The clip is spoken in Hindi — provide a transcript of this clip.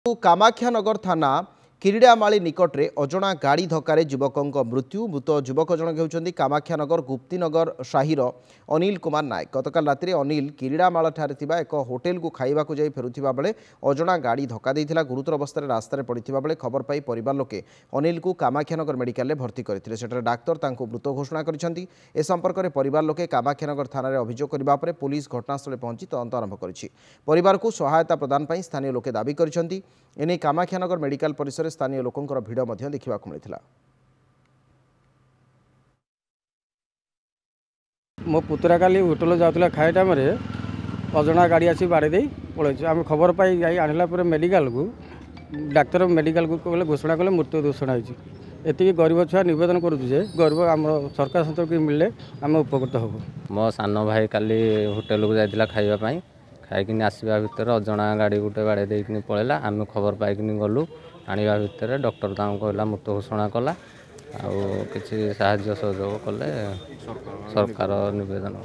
कामाख्यानगर थाना किरीड़ामाली निकटरे अजणा गाड़ी धक्कार युवक मृत्यु। मृत युवक जनक होती कामाख्यानगर गुप्तीनगर साहिर अनिल कुमार नायक। गतकाल राति अनिल किरीड़ामाल एक होटेल को खाइबा जाई फेरुथिबा बेले अजणा गाड़ी धक्का देइथिला। गुरुतर अवस्था रास्तार पड़ता बेले खबर पाई परिवार लोके अनिल को कामाख्यानगर मेडिकल में भर्ती करथिले। सेठारे डाक्तर तांको मृत घोषणा करिसेंती। ए संपर्क में परिवार लोके कामाख्यानगर थाना अभियोग करबा परे पुलिस घटनास्थल पहुंची तदंत आरंभ करिछि। परिवार को सहायता प्रदान पई स्थानीय लोके दाबी करिसेंती। एने कामाख्यानगर मेडिकल परिसर स्थानीय लोकंकर भिड़ मध्य देखा मिलता। मो पुतरा काली होटेल जाऊला खाए टाइम अजणा गाड़ी आसी बाड़े पलैस आम खबर पाई जाई आणला मेडिकल को डाक्तर मेडिकल को कहले घोषणा कले मृत्यु घोषणा होती। एति गरीब छुआ निवेदन करुचे गरीब आम सरकार सतर्क मिले आम उपकृत हब। मो सान भाई काली होटेल को जाइला खाइबा खाइकिन आसवा भितर अजणा गाड़ी गोटे बाड़े देकिन पळेला। आम खबर पाइकिन गलु आणवा भितर डॉक्टर कहला मृत्यु घोषणा कला आ किसी साहाय्य सहयोग कले सरकार निवेदन।